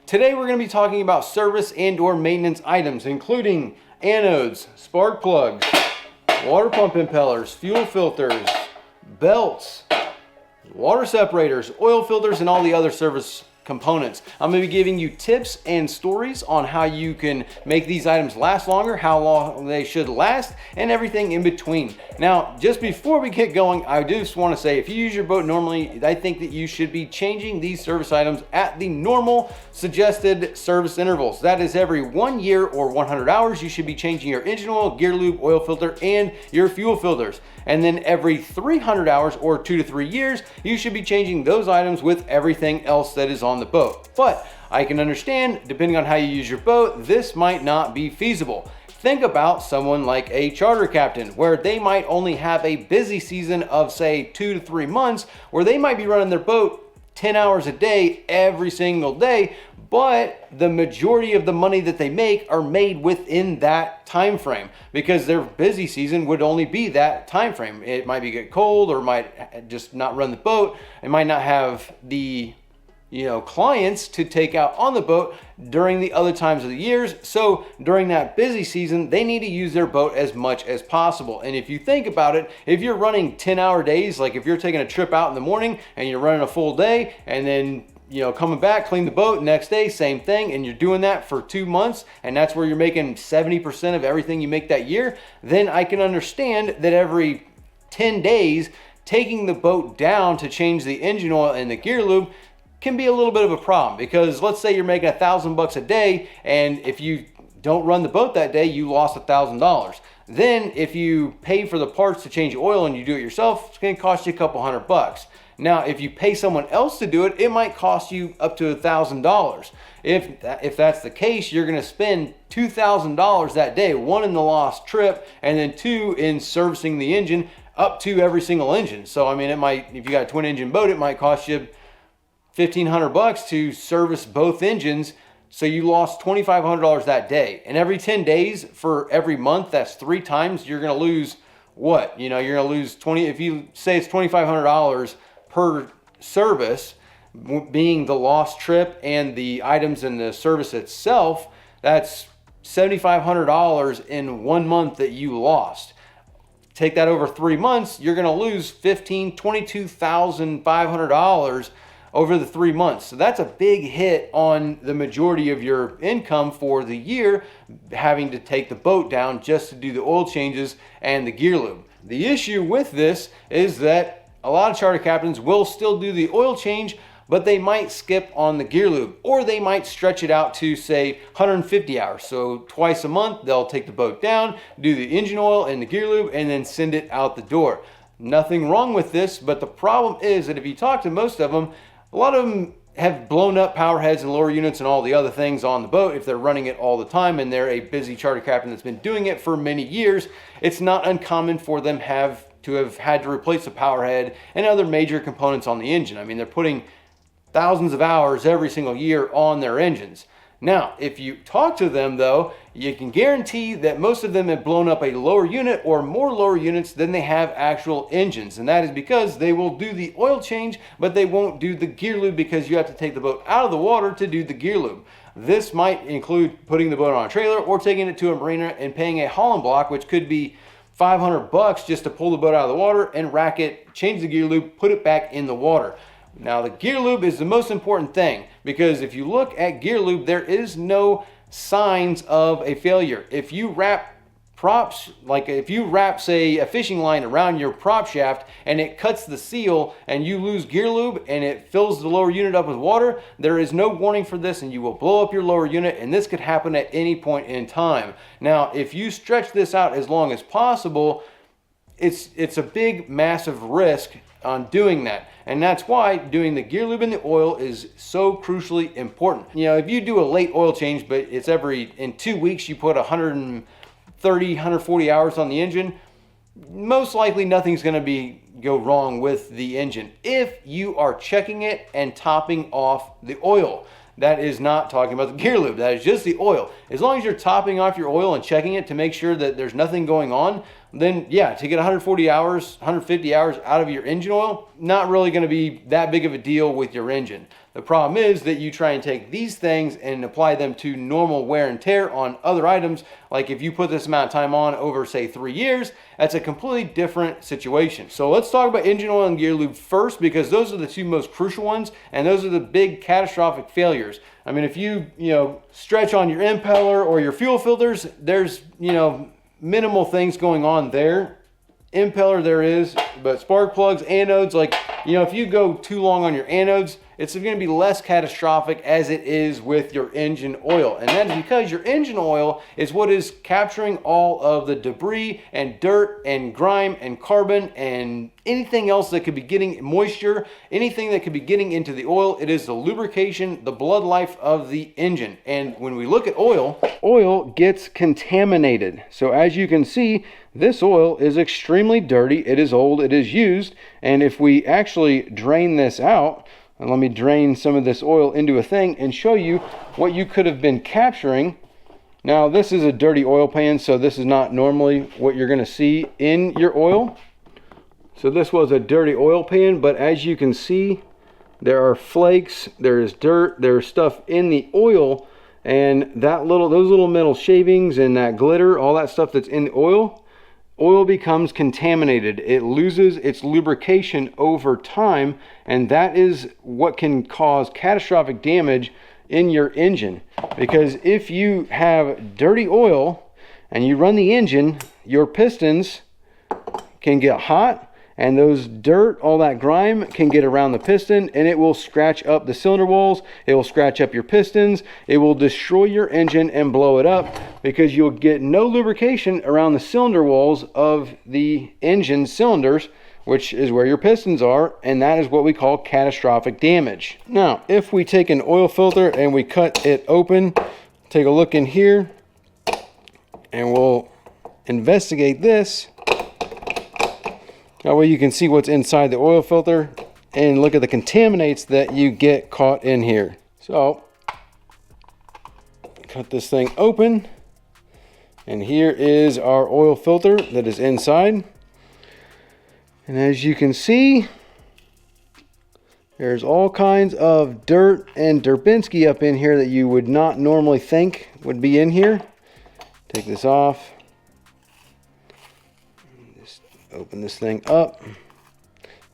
Today we're going to be talking about service and or maintenance items, including anodes, spark plugs, water pump impellers, fuel filters, belts, water separators, oil filters, and all the other service components. I'm going to be giving you tips and stories on how you can make these items last longer, how long they should last, and everything in between. Now, just before we get going, I just want to say if you use your boat normally, I think that you should be changing these service items at the normal suggested service intervals. That is every 1 year or 100 hours, you should be changing your engine oil, gear lube, oil filter, and your fuel filters. And then every 300 hours or 2 to 3 years, you should be changing those items with everything else that is on the boat. But I can understand, depending on how you use your boat, this might not be feasible. Think about someone like a charter captain, where they might only have a busy season of say 2 to 3 months, where they might be running their boat 10 hours a day every single day, but the majority of the money that they make are made within that time frame, because their busy season would only be that time frame. It might be get cold, or might just not run the boat. It might not have the clients to take out on the boat during the other times of the years. So during that busy season, they need to use their boat as much as possible. And if you think about it, if you're running 10-hour days, like if you're taking a trip out in the morning and you're running a full day, and then coming back, clean the boat, next day, same thing, and you're doing that for 2 months, and that's where you're making 70% of everything you make that year, then I can understand that every 10 days, taking the boat down to change the engine oil and the gear lube can be a little bit of a problem. Because let's say you're making $1,000 a day, and if you don't run the boat that day, you lost $1,000. Then if you pay for the parts to change oil and you do it yourself, it's going to cost you a couple $100. Now, if you pay someone else to do it, it might cost you up to $1,000. If that's the case, you're going to spend $2,000 that day, one in the lost trip, and then two in servicing the engine, up to every single engine. So, I mean, it might, if you got a twin engine boat, it might cost you $1,500 to service both engines. So you lost $2,500 that day. And every 10 days for every month, that's 3 times, you're going to lose what? You're going to lose if you say it's $2,500 per service, being the lost trip and the items in the service itself, that's $7,500 in 1 month that you lost. Take that over 3 months, you're going to lose $22,500 over the 3 months. So that's a big hit on the majority of your income for the year, having to take the boat down just to do the oil changes and the gear lube. The issue with this is that a lot of charter captains will still do the oil change, but they might skip on the gear lube, or they might stretch it out to say 150 hours. So twice a month, they'll take the boat down, do the engine oil and the gear lube, and then send it out the door. Nothing wrong with this, but the problem is that if you talk to most of them, a lot of them have blown up power heads and lower units and all the other things on the boat. If they're running it all the time and they're a busy charter captain that's been doing it for many years, it's not uncommon for them to have had to replace the power head and other major components on the engine. I mean, they're putting thousands of hours every single year on their engines. Now, if you talk to them though, you can guarantee that most of them have blown up a lower unit or more lower units than they have actual engines. And that is because they will do the oil change, but they won't do the gear lube, because you have to take the boat out of the water to do the gear lube. This might include putting the boat on a trailer or taking it to a marina and paying a hauling block, which could be $500 just to pull the boat out of the water and rack it, change the gear lube, put it back in the water. Now, the gear lube is the most important thing, because if you look at gear lube, there is no signs of a failure. If you wrap props, like if you wrap, say, a fishing line around your prop shaft and it cuts the seal and you lose gear lube and it fills the lower unit up with water, there is no warning for this, and you will blow up your lower unit, and this could happen at any point in time. Now, if you stretch this out as long as possible, it's a big, massive risk on doing that. And that's why doing the gear lube and the oil is so crucially important. If you do a late oil change, but it's in 2 weeks, you put 130, 140 hours on the engine, most likely nothing's going to go wrong with the engine if you are checking it and topping off the oil. That is not talking about the gear lube. That is just the oil. As long as you're topping off your oil and checking it to make sure that there's nothing going on, then yeah, to get 140 hours, 150 hours out of your engine oil, not really going to be that big of a deal with your engine. The problem is that you try and take these things and apply them to normal wear and tear on other items. Like if you put this amount of time on over, say, 3 years, that's a completely different situation. So let's talk about engine oil and gear lube first, because those are the two most crucial ones, and those are the big catastrophic failures. I mean, if you stretch on your impeller or your fuel filters, there's minimal things going on there. Impeller there is, but spark plugs, anodes, like if you go too long on your anodes, it's going to be less catastrophic as it is with your engine oil. And that is because your engine oil is what is capturing all of the debris and dirt and grime and carbon and anything else that could be getting moisture, anything that could be getting into the oil. It is the lubrication, the blood life of the engine. And when we look at oil, oil gets contaminated. So as you can see, this oil is extremely dirty. It is old, it is used. And if we actually drain this out, and let me drain some of this oil into a thing and show you what you could have been capturing. Now, this is a dirty oil pan, so this is not normally what you're going to see in your oil. So this was a dirty oil pan, but as you can see, there are flakes, there is dirt, there's stuff in the oil, and those little metal shavings and that glitter, all that stuff that's in the oil becomes contaminated. It loses its lubrication over time, and that is what can cause catastrophic damage in your engine. Because if you have dirty oil and you run the engine, your pistons can get hot, and those dirt, all that grime can get around the piston, and it will scratch up the cylinder walls, it will scratch up your pistons, it will destroy your engine and blow it up, because you'll get no lubrication around the cylinder walls of the engine cylinders, which is where your pistons are, and that is what we call catastrophic damage. Now, if we take an oil filter and we cut it open, take a look in here, and we'll investigate this. That way you can see what's inside the oil filter and look at the contaminants that you get caught in here. So, cut this thing open, and here is our oil filter that is inside. And as you can see, there's all kinds of dirt and Durbinski up in here that you would not normally think would be in here. Take this off. Just open this thing up.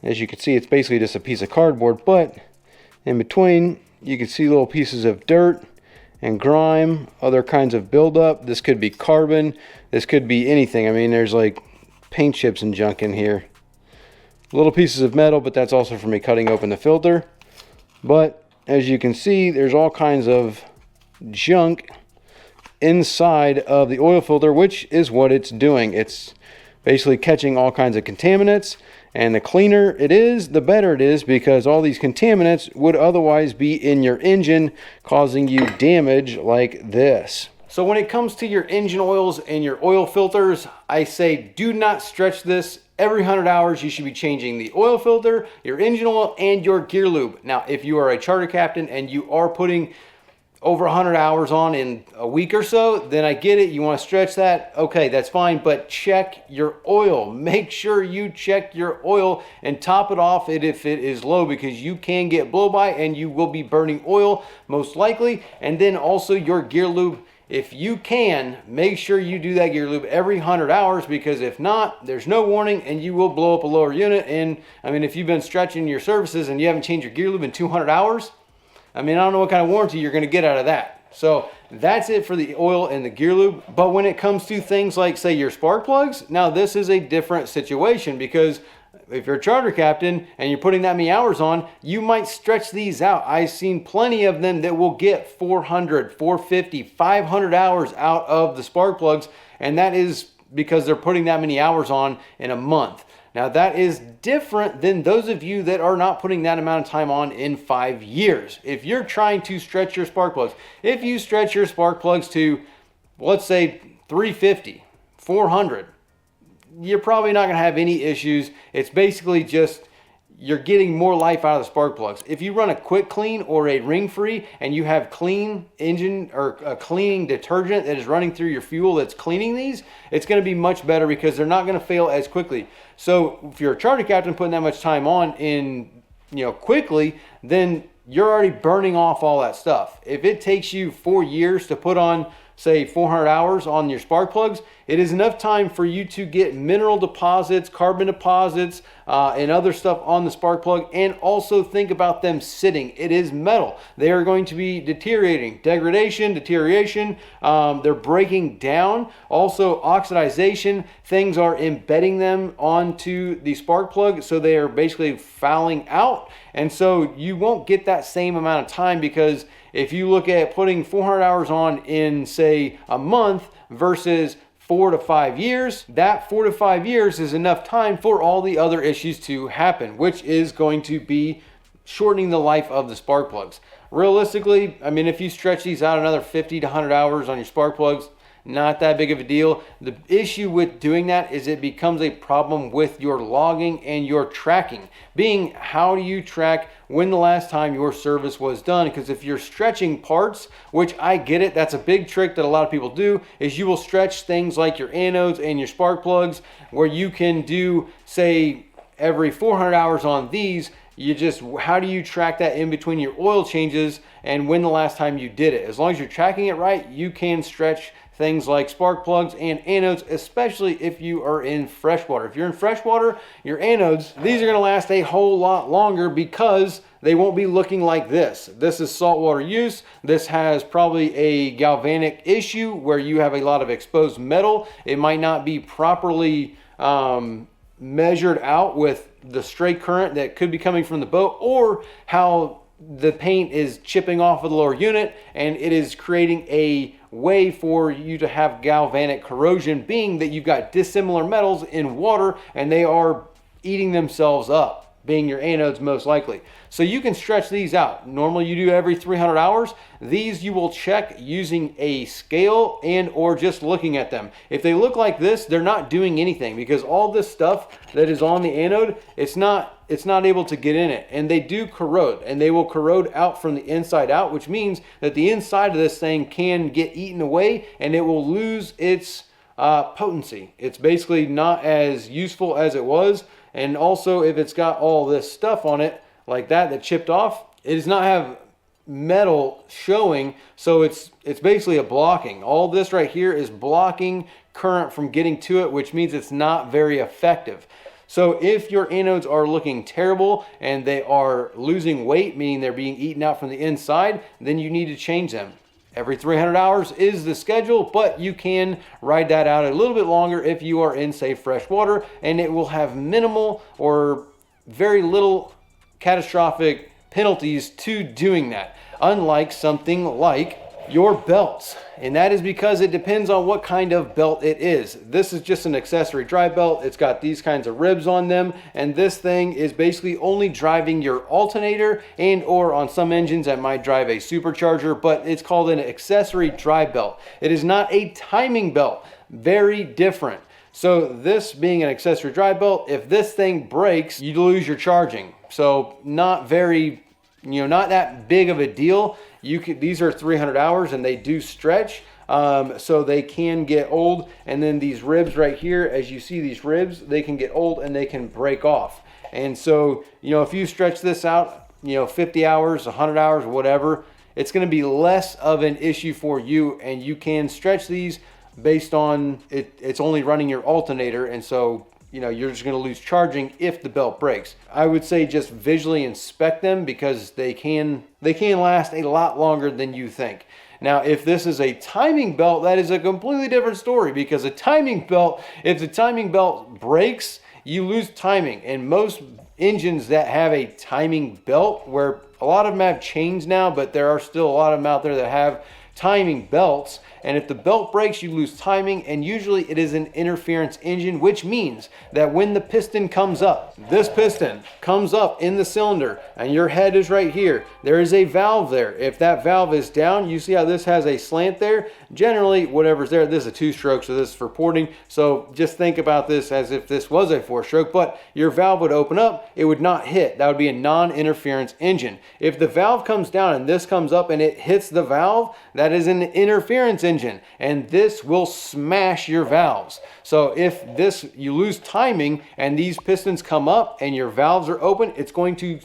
As you can see, it's basically just a piece of cardboard, but in between you can see little pieces of dirt and grime, other kinds of buildup. This could be carbon, this could be anything. I mean, there's like paint chips and junk in here. Little pieces of metal, but that's also from me cutting open the filter. But as you can see, there's all kinds of junk inside of the oil filter, which is what it's doing. It's basically catching all kinds of contaminants, and the cleaner it is, the better it is, because all these contaminants would otherwise be in your engine, causing you damage like this. So when it comes to your engine oils and your oil filters, I say do not stretch this. Every 100 hours, you should be changing the oil filter, your engine oil, and your gear lube. Now, if you are a charter captain and you are putting over 100 hours on in a week or so, then I get it. You want to stretch that? Okay, that's fine, but check your oil. Make sure you check your oil and top it off if it is low, because you can get blow by and you will be burning oil most likely. And then also your gear lube. If you can, make sure you do that gear lube every 100 hours, because if not, there's no warning and you will blow up a lower unit. And I mean, if you've been stretching your services and you haven't changed your gear lube in 200 hours, I mean, I don't know what kind of warranty you're going to get out of that. So that's it for the oil and the gear lube. But when it comes to things like, say, your spark plugs, now this is a different situation, because if you're a charter captain and you're putting that many hours on, you might stretch these out. I've seen plenty of them that will get 400, 450, 500 hours out of the spark plugs, and that is because they're putting that many hours on in a month. Now that is different than those of you that are not putting that amount of time on in 5 years. If you're trying to stretch your spark plugs, if you stretch your spark plugs to, let's say, 350, 400, you're probably not going to have any issues. It's basically just you're getting more life out of the spark plugs. If you run a quick clean or a ring free and you have clean engine or a cleaning detergent that is running through your fuel that's cleaning these, it's going to be much better because they're not going to fail as quickly. So if you're a charter captain putting that much time on in quickly, then you're already burning off all that stuff. If it takes you 4 years to put on, say, 400 hours on your spark plugs, it is enough time for you to get mineral deposits, carbon deposits, and other stuff on the spark plug. And also think about them sitting. It is metal. They are going to be deteriorating. Deterioration. They're breaking down. Also oxidization. Things are embedding them onto the spark plug, so they are basically fouling out. And so you won't get that same amount of time, because if you look at putting 400 hours on in, say, a month versus 4 to 5 years, that 4 to 5 years is enough time for all the other issues to happen, which is going to be shortening the life of the spark plugs. Realistically, I mean, if you stretch these out another 50 to 100 hours on your spark plugs, not that big of a deal. The issue with doing that is it becomes a problem with your logging and your tracking. Being, how do you track when the last time your service was done? Because if you're stretching parts, which I get it, that's a big trick that a lot of people do, is you will stretch things like your anodes and your spark plugs, where you can do, say, every 400 hours on these. You just, how do you track that in between your oil changes and when the last time you did it? As long as you're tracking it right, you can stretch things like spark plugs and anodes, especially if you are in freshwater. If you're in freshwater, your anodes, these are going to last a whole lot longer, because they won't be looking like this. This is saltwater use. This has probably a galvanic issue where you have a lot of exposed metal. It might not be properly measured out with the stray current that could be coming from the boat, or how the paint is chipping off of the lower unit and it is creating a way for you to have galvanic corrosion, being that you've got dissimilar metals in water and they are eating themselves up, being your anodes most likely. So you can stretch these out. Normally you do every 300 hours. These you will check using a scale and or just looking at them. If they look like this, they're not doing anything, because all this stuff that is on the anode, it's not able to get in it, and they do corrode, and they will corrode out from the inside out, which means that the inside of this thing can get eaten away and it will lose its potency. It's basically not as useful as it was. And also, if it's got all this stuff on it like that chipped off, it does not have metal showing, so it's basically a blocking. All this right here is blocking current from getting to it, which means it's not very effective. So if your anodes are looking terrible and they are losing weight, meaning they're being eaten out from the inside, then you need to change them. Every 300 hours is the schedule, but you can ride that out a little bit longer if you are in, say, fresh water, and it will have minimal or very little catastrophic penalties to doing that, unlike something like your belts. And that is because it depends on what kind of belt it is. This is just an accessory dry belt. It's got these kinds of ribs on them, and this thing is basically only driving your alternator, and or on some engines that might drive a supercharger, but it's called an accessory dry belt. It is not a timing belt. Very different. So this being an accessory dry belt, if this thing breaks, you lose your charging. So not very, not that big of a deal. These are 300 hours and they do stretch, so they can get old. And then these ribs right here, as you see these ribs, they can get old and they can break off. And so, if you stretch this out, 50 hours, 100 hours, whatever, it's going to be less of an issue for you, and you can stretch these based on it's only running your alternator, and so you're just going to lose charging if the belt breaks. I would say just visually inspect them, because they can last a lot longer than you think. Now, if this is a timing belt, that is a completely different story, because a timing belt, if the timing belt breaks, you lose timing. And most engines that have a timing belt, where a lot of them have chains now, but there are still a lot of them out there that have timing belts, and if the belt breaks, you lose timing, and usually it is an interference engine, which means that when the piston comes up, this piston comes up in the cylinder, and your head is right here, there is a valve there. If that valve is down, you see how this has a slant there? Generally, whatever's there, this is a 2-stroke, so this is for porting, so just think about this as if this was a 4-stroke, but your valve would open up, it would not hit. That would be a non-interference engine. If the valve comes down and this comes up and it hits the valve, that is an interference engine, and this will smash your valves. So if you lose timing and these pistons come up and your valves are open, it's going to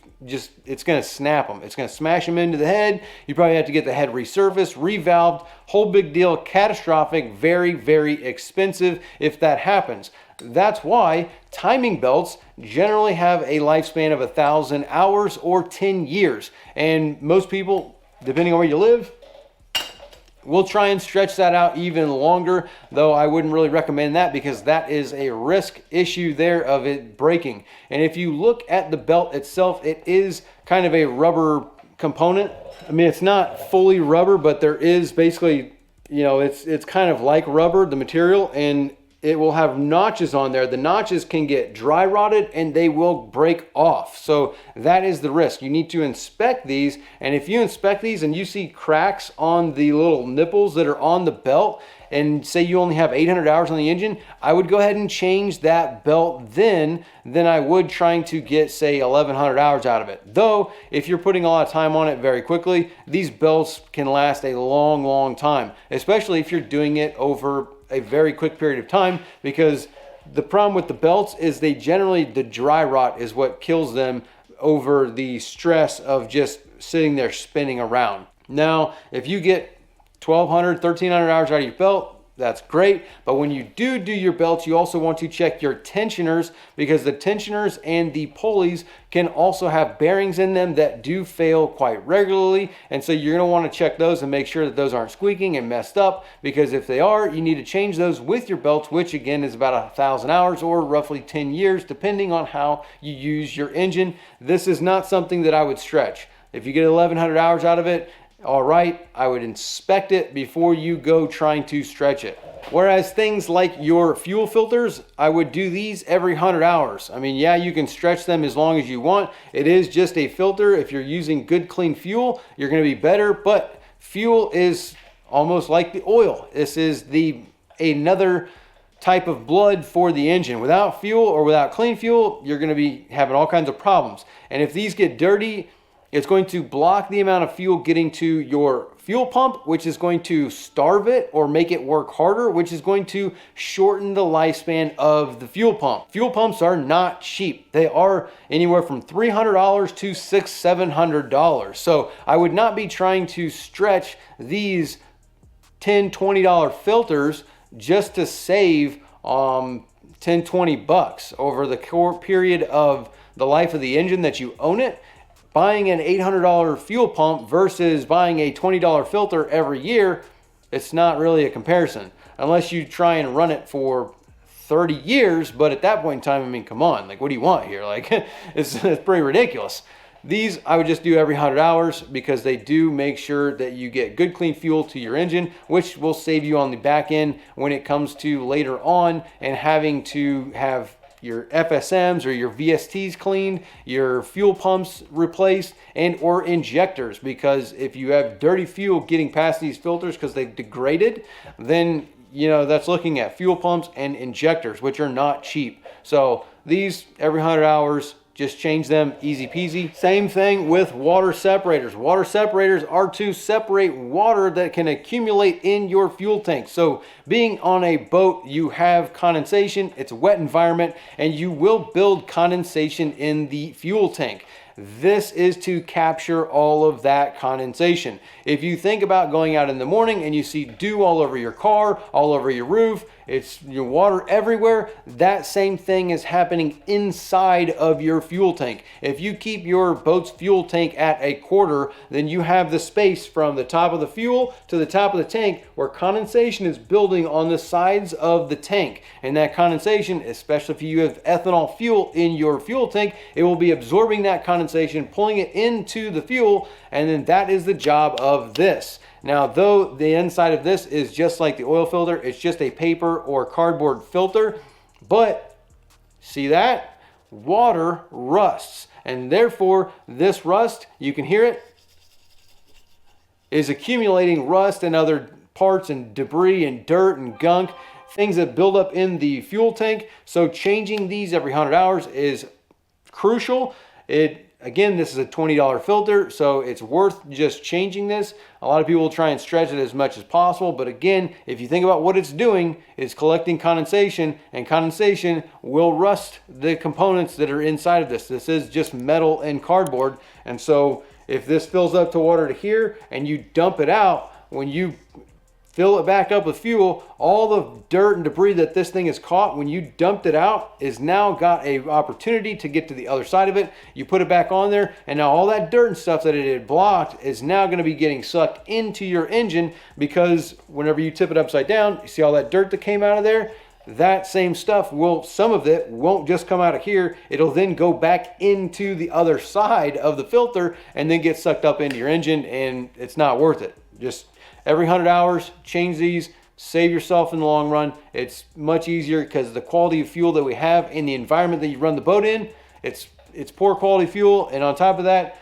snap them. It's going to smash them into the head. You probably have to get the head resurfaced, revalved, whole big deal, catastrophic, very, very expensive if that happens. That's why timing belts generally have a lifespan of 1,000 hours or 10 years. And most people, depending on where you live, will try and stretch that out even longer, though I wouldn't really recommend that because that is a risk issue there of it breaking. And if you look at the belt itself, it is kind of a rubber component. I mean, it's not fully rubber, but there is basically, it's kind of like rubber, the material, and it will have notches on there. The notches can get dry rotted and they will break off. So that is the risk. You need to inspect these. And if you inspect these and you see cracks on the little nipples that are on the belt, and say you only have 800 hours on the engine, I would go ahead and change that belt then I would trying to get, say, 1,100 hours out of it. Though, if you're putting a lot of time on it very quickly, these belts can last a long, long time, especially if you're doing it over a very quick period of time, because the problem with the belts is the dry rot is what kills them over the stress of just sitting there spinning around. Now, if you get 1,200, 1,300 hours out of your belt, that's great. But when you do your belts, you also want to check your tensioners, because the tensioners and the pulleys can also have bearings in them that do fail quite regularly. And so you're going to want to check those and make sure that those aren't squeaking and messed up, because if they are, you need to change those with your belts, which again is about 1,000 hours or roughly 10 years, depending on how you use your engine. This is not something that I would stretch. If you get 1,100 hours out of it, all right, I would inspect it before you go trying to stretch it. Whereas things like your fuel filters, I would do these every 100 hours. I mean, yeah, you can stretch them as long as you want. It is just a filter. If you're using good, clean fuel, you're going to be better. But fuel is almost like the oil. This is another type of blood for the engine. Without fuel or without clean fuel, you're going to be having all kinds of problems. And if these get dirty, it's going to block the amount of fuel getting to your fuel pump, which is going to starve it or make it work harder, which is going to shorten the lifespan of the fuel pump. Fuel pumps are not cheap. They are anywhere from $300 to $600, $700. So I would not be trying to stretch these $10, $20 filters just to save $10, $20 over the core period of the life of the engine that you own it. Buying an $800 fuel pump versus buying a $20 filter every year, it's not really a comparison. Unless you try and run it for 30 years, but at that point in time, I mean, come on, like, what do you want here? Like, it's pretty ridiculous. These I would just do every 100 hours because they do make sure that you get good, clean fuel to your engine, which will save you on the back end when it comes to later on and having to have your FSMs or your VSTs cleaned, your fuel pumps replaced, and or injectors, because if you have dirty fuel getting past these filters because they've degraded, then that's looking at fuel pumps and injectors, which are not cheap. So these every 100 hours, just change them, easy peasy. Same thing with water separators. Water separators are to separate water that can accumulate in your fuel tank. So being on a boat, you have condensation, it's a wet environment, and you will build condensation in the fuel tank. This is to capture all of that condensation. If you think about going out in the morning and you see dew all over your car, all over your roof, it's your water everywhere, that same thing is happening inside of your fuel tank. If you keep your boat's fuel tank at a quarter, then you have the space from the top of the fuel to the top of the tank where condensation is building on the sides of the tank. And that condensation, especially if you have ethanol fuel in your fuel tank, it will be absorbing that condensation, pulling it into the fuel, and then that is the job of this. Now, though the inside of this is just like the oil filter, it's just a paper or cardboard filter, but see that? Water rusts, and therefore this rust, you can hear it, is accumulating rust and other parts and debris and dirt and gunk, things that build up in the fuel tank. So changing these every 100 hours is crucial. It again, this is a $20 filter, so it's worth just changing this. A lot of people will try and stretch it as much as possible, but again, if you think about what it's doing, it's collecting condensation, and condensation will rust the components that are inside of this. This is just metal and cardboard, and so if this fills up to water to here and you dump it out, when you fill it back up with fuel, all the dirt and debris that this thing has caught when you dumped it out is now got a opportunity to get to the other side of it. You put it back on there, and now all that dirt and stuff that it had blocked is now going to be getting sucked into your engine, because whenever you tip it upside down, you see all that dirt that came out of there? That same stuff will, some of it won't just come out of here. It'll then go back into the other side of the filter and then get sucked up into your engine, and it's not worth it. Just every 100 hours, change these, save yourself in the long run. It's much easier because the quality of fuel that we have in the environment that you run the boat in, it's poor quality fuel. And on top of that,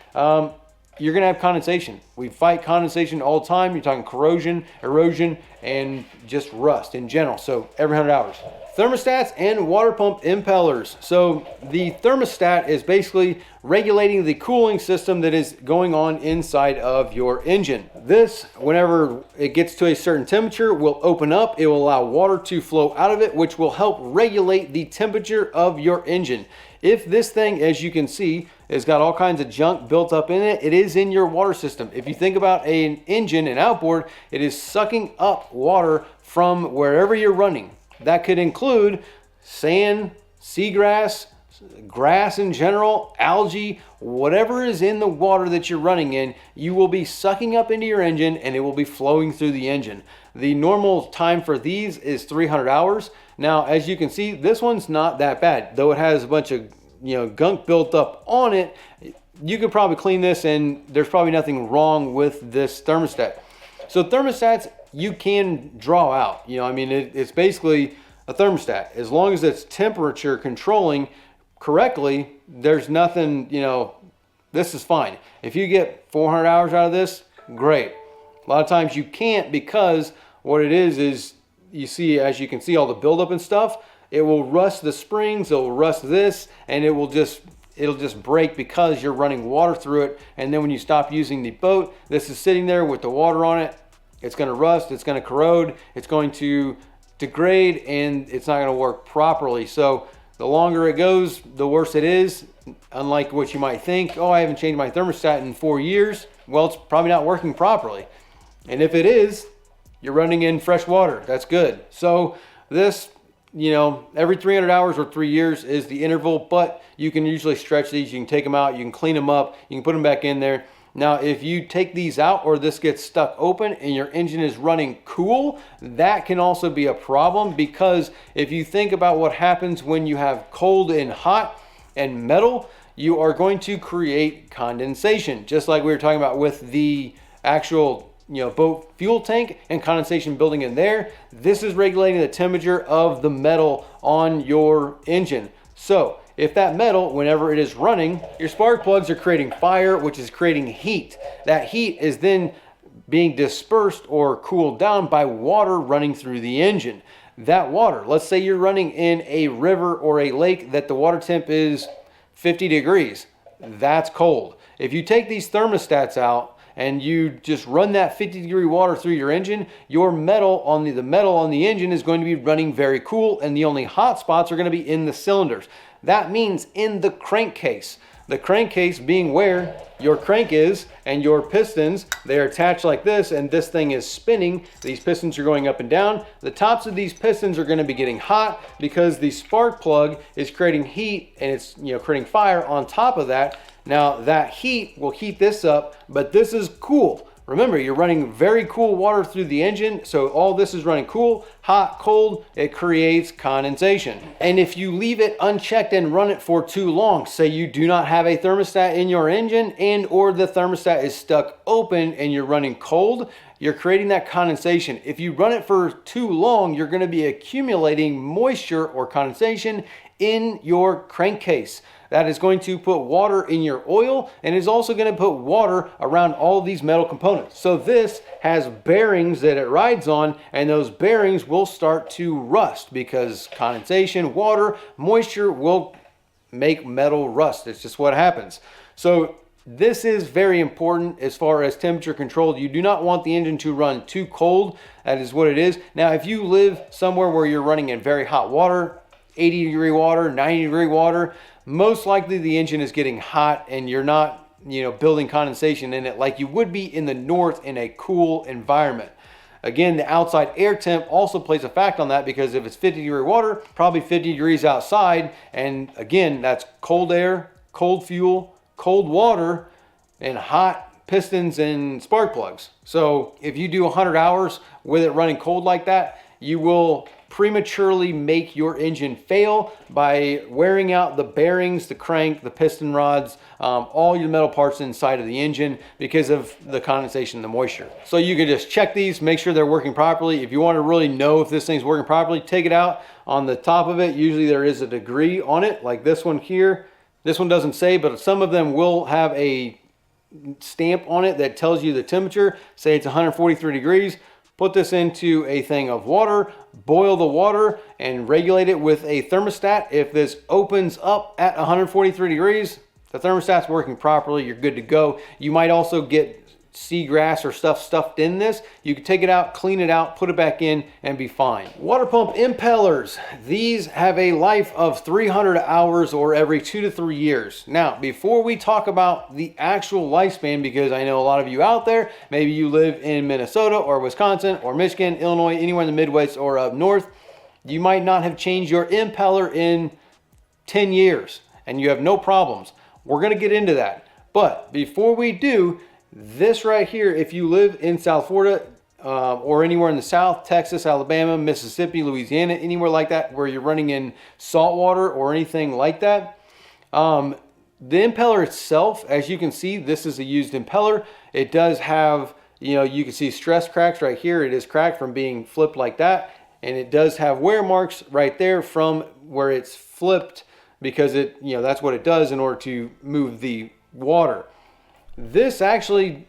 you're gonna have condensation. We fight condensation all the time. You're talking corrosion, erosion, and just rust in general. So every 100 hours. Thermostats and water pump impellers. So the thermostat is basically regulating the cooling system that is going on inside of your engine. This, whenever it gets to a certain temperature, will open up. It will allow water to flow out of it, which will help regulate the temperature of your engine. If this thing, as you can see, has got all kinds of junk built up in it, it is in your water system. If you think about an engine, an outboard, it is sucking up water from wherever you're running. That could include sand, seagrass, grass in general, algae, whatever is in the water that you're running in, you will be sucking up into your engine, and it will be flowing through the engine. The normal time for these is 300 hours. Now, as you can see, this one's not that bad, though it has a bunch of gunk built up on it. You could probably clean this, and there's probably nothing wrong with this thermostat. So thermostats, you can draw out. It's basically a thermostat. As long as it's temperature controlling correctly, there's nothing, this is fine. If you get 400 hours out of this, great. A lot of times you can't, because what it is you see, as you can see, all the buildup and stuff, it will rust the springs, it will rust this, and it'll just break because you're running water through it. And then when you stop using the boat, this is sitting there with the water on it. It's going to rust, it's going to corrode, it's going to degrade, and it's not going to work properly. So the longer it goes, the worse it is. Unlike what you might think, oh, I haven't changed my thermostat in 4 years. Well, it's probably not working properly. And if it is, you're running in fresh water. That's good. So this, every 300 hours or 3 years is the interval, but you can usually stretch these. You can take them out, you can clean them up, you can put them back in there. Now, if you take these out, or this gets stuck open and your engine is running cool, that can also be a problem, because if you think about what happens when you have cold and hot and metal, you are going to create condensation, just like we were talking about with the actual boat fuel tank and condensation building in there. This is regulating the temperature of the metal on your engine. So if that metal, whenever it is running, your spark plugs are creating fire, which is creating heat. That heat is then being dispersed or cooled down by water running through the engine. That water, let's say you're running in a river or a lake that the water temp is 50 degrees. That's cold. If you take these thermostats out and you just run that 50-degree water through your engine, your metal on the engine is going to be running very cool, and the only hot spots are going to be in the cylinders. That means in the crankcase. The crankcase being where your crank is, and your pistons, they're attached like this, and this thing is spinning. These pistons are going up and down. The tops of these pistons are going to be getting hot because the spark plug is creating heat, and it's creating fire on top of that. Now that heat will heat this up, but this is cool. Remember, you're running very cool water through the engine, so all this is running cool, hot, cold, it creates condensation. And if you leave it unchecked and run it for too long, say you do not have a thermostat in your engine, and or the thermostat is stuck open and you're running cold, you're creating that condensation. If you run it for too long, you're going to be accumulating moisture or condensation in your crankcase. That is going to put water in your oil, and is also going to put water around all of these metal components. So this has bearings that it rides on, and those bearings will start to rust because condensation, water, moisture will make metal rust. It's just what happens. So this is very important as far as temperature control. You do not want the engine to run too cold. That is what it is. Now, if you live somewhere where you're running in very hot water, 80-degree water, 90-degree water, most likely the engine is getting hot and you're not, building condensation in it like you would be in the north in a cool environment. Again, the outside air temp also plays a fact on that, because if it's 50-degree water, probably 50 degrees outside. And again, that's cold air, cold fuel, cold water, and hot pistons and spark plugs. So if you do 100 hours with it running cold like that, you will prematurely make your engine fail by wearing out the bearings, the crank, the piston rods, all your metal parts inside of the engine because of the condensation and the moisture. So you can just check these, make sure they're working properly. If you want to really know if this thing's working properly, take it out. On the top of it, usually there is a degree on it, like this one here. This one doesn't say, but some of them will have a stamp on it that tells you the temperature. Say it's 143 degrees. Put this into a thing of water, boil the water, and regulate it with a thermostat. If this opens up at 143 degrees, the thermostat's working properly, you're good to go. You might also get seagrass or stuff stuffed in this. You can take it out, clean it out, put it back in, and be fine. Water pump impellers. These have a life of 300 hours or every 2 to 3 years. Now, before we talk about the actual lifespan, because I know a lot of you out there, maybe you live in Minnesota or Wisconsin or Michigan, Illinois, anywhere in the Midwest or up north, you might not have changed your impeller in 10 years and you have no problems. We're going to get into that. But before we do, this right here, if you live in South Florida or anywhere in the South, Texas, Alabama, Mississippi, Louisiana, anywhere like that where you're running in saltwater or anything like that, the impeller itself, as you can see, this is a used impeller. It does have, you can see stress cracks right here. It is cracked from being flipped like that. And it does have wear marks right there from where it's flipped, because that's what it does in order to move the water. This actually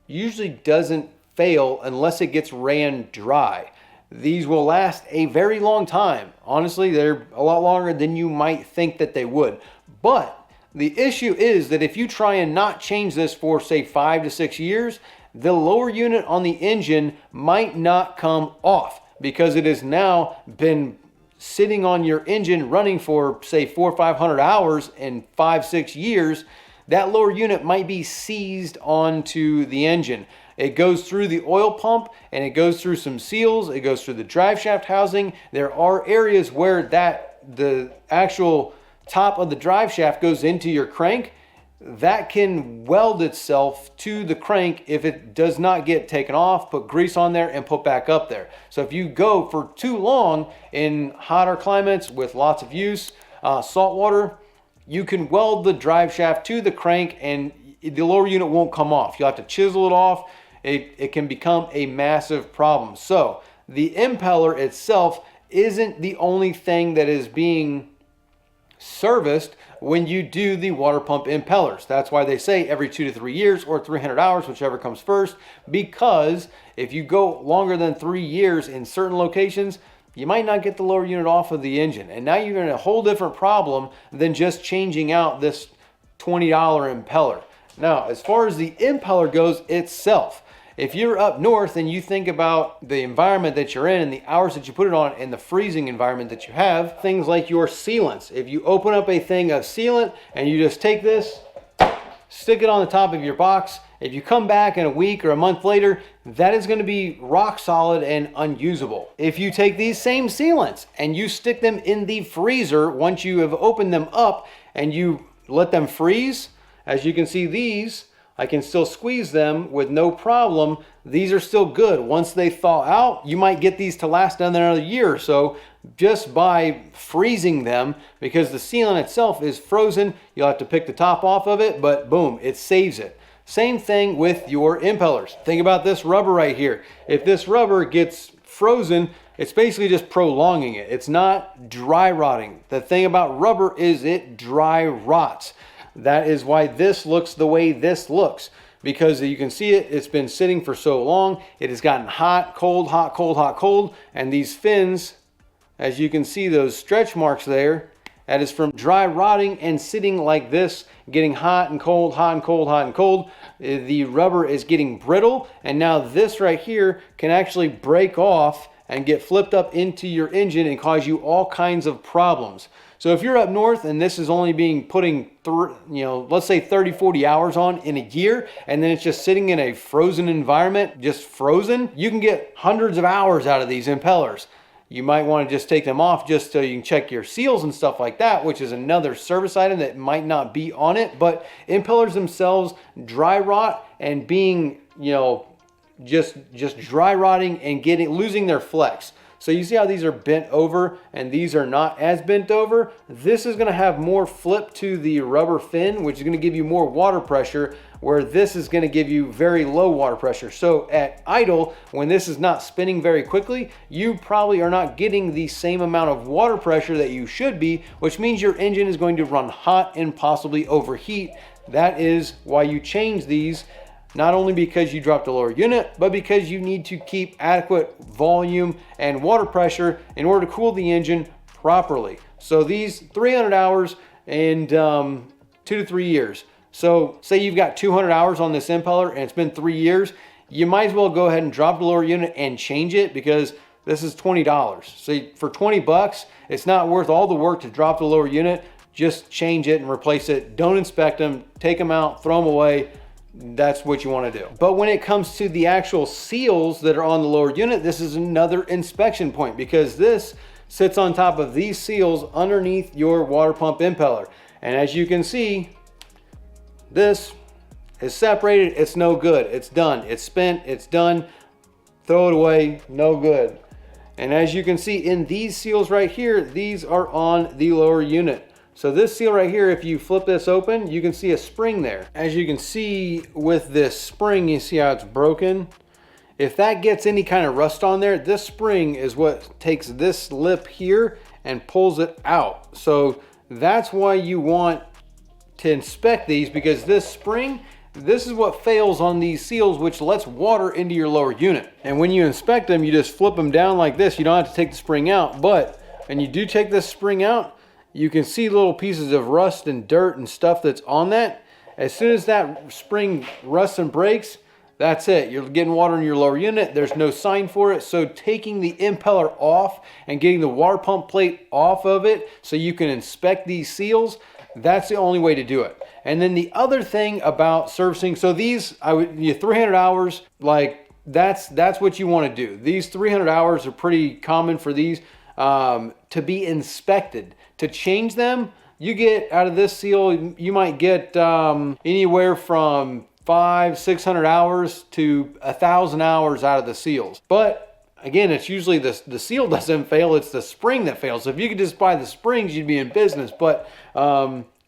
usually doesn't fail unless it gets ran dry. These will last a very long time. Honestly, they're a lot longer than you might think that they would. But the issue is that if you try and not change this for, say, 5 to 6 years, the lower unit on the engine might not come off, because it has now been sitting on your engine running for, say, 400 or 500 hours in 5-6 years. That lower unit might be seized onto the engine. It goes through the oil pump and it goes through some seals. It goes through the drive shaft housing. There are areas where the actual top of the drive shaft goes into your crank. That can weld itself to the crank if it does not get taken off, put grease on there, and put back up there. So if you go for too long in hotter climates with lots of use, salt water, you can weld the drive shaft to the crank and the lower unit won't come off. You'll have to chisel it off. It can become a massive problem. So the impeller itself isn't the only thing that is being serviced when you do the water pump impellers. That's why they say every 2 to 3 years or 300 hours, whichever comes first, because if you go longer than 3 years in certain locations, you might not get the lower unit off of the engine. And now you're in a whole different problem than just changing out this $20 impeller. Now, as far as the impeller goes itself, if you're up north and you think about the environment that you're in and the hours that you put it on and the freezing environment that you have, things like your sealants. If you open up a thing of sealant and you just take this, stick it on the top of your box, if you come back in a week or a month later, that is going to be rock solid and unusable. If you take these same sealants and you stick them in the freezer once you have opened them up and you let them freeze, as you can see these, I can still squeeze them with no problem. These are still good. Once they thaw out, you might get these to last another year or so just by freezing them, because the sealant itself is frozen. You'll have to pick the top off of it, but boom, it saves it. Same thing with your impellers. Think about this rubber right here. If this rubber gets frozen, it's basically just prolonging it. It's not dry rotting. The thing about rubber is it dry rots. That is why this looks the way this looks, because you can see it's been sitting for so long. It has gotten hot, cold, hot, cold, and these fins, as you can see those stretch marks there, That is from dry rotting and sitting like this, getting hot and cold, hot and cold, hot and cold. The rubber is getting brittle, and now this right here can actually break off and get flipped up into your engine and cause you all kinds of problems. So if you're up north and this is only being let's say 30, 40 hours on in a year, and then it's just sitting in a frozen environment, just frozen, you can get hundreds of hours out of these impellers. You might want to just take them off just so you can check your seals and stuff like that, which is another service item that might not be on it. But impellers themselves dry rot and being, just dry rotting and losing their flex. So you see how these are bent over and these are not as bent over? This is going to have more flip to the rubber fin, which is going to give you more water pressure, where this is going to give you very low water pressure. So at idle, when this is not spinning very quickly, you probably are not getting the same amount of water pressure that you should be, which means your engine is going to run hot and possibly overheat. That is why you change these. Not only because you dropped the lower unit, but because you need to keep adequate volume and water pressure in order to cool the engine properly. So these 300 hours and 2 to 3 years. So say you've got 200 hours on this impeller and it's been 3 years, you might as well go ahead and drop the lower unit and change it, because this is $20. So for 20 bucks, it's not worth all the work to drop the lower unit. Just change it and replace it. Don't inspect them, take them out, throw them away. That's what you want to do. But when it comes to the actual seals that are on the lower unit, this is another inspection point, because this sits on top of these seals underneath your water pump impeller. And as you can see, this is separated. It's no good. It's done. It's spent. It's done. Throw it away. No good. And as you can see in these seals right here, these are on the lower unit. So this seal right here, if you flip this open, you can see a spring there. As you can see with this spring, you see how it's broken. If that gets any kind of rust on there, this spring is what takes this lip here and pulls it out. So that's why you want to inspect these, because this spring, this is what fails on these seals, which lets water into your lower unit. And when you inspect them, you just flip them down like this. You don't have to take the spring out, but when you do take this spring out, you can see little pieces of rust and dirt and stuff that's on that. As soon as that spring rusts and breaks, that's it. You're getting water in your lower unit. There's no sign for it. So taking the impeller off and getting the water pump plate off of it so you can inspect these seals, that's the only way to do it. And then the other thing about servicing, so these, 300 hours, like that's what you want to do. These 300 hours are pretty common for these to be inspected. To change them, you get out of this seal, you might get anywhere from 500-600 hours to 1,000 hours out of the seals. But again, it's usually the seal doesn't fail, it's the spring that fails. So if you could just buy the springs, you'd be in business. But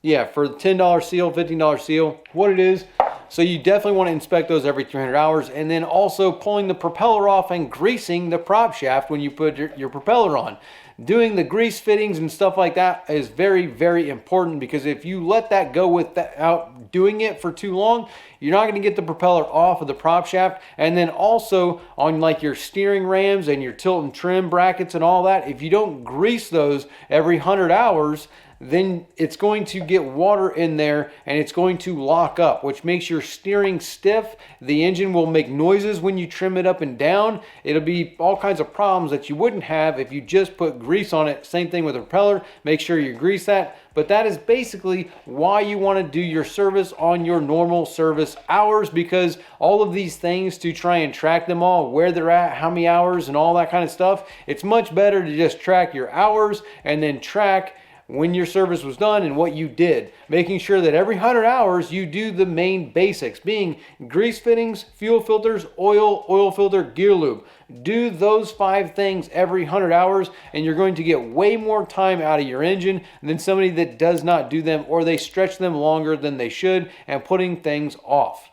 yeah, for the $10 seal, $15 seal, what it is. So you definitely want to inspect those every 300 hours. And then also pulling the propeller off and greasing the prop shaft when you put your propeller on. Doing the grease fittings and stuff like that is very, very important, because if you let that go without doing it for too long, you're not going to get the propeller off of the prop shaft. And then also on like your steering rams and your tilt and trim brackets and all that, if you don't grease those every 100 hours, then it's going to get water in there and it's going to lock up, which makes your steering stiff. The engine will make noises when you trim it up and down. It'll be all kinds of problems that you wouldn't have if you just put grease on it. Same thing with the propeller. Make sure you grease that. But that is basically why you want to do your service on your normal service hours, because all of these things, to try and track them all, where they're at, how many hours and all that kind of stuff, it's much better to just track your hours and then track when your service was done and what you did, making sure that every 100 hours you do the main basics, being grease fittings, fuel filters, oil filter, gear lube. Do those 5 things every 100 hours and you're going to get way more time out of your engine than somebody that does not do them, or they stretch them longer than they should and putting things off.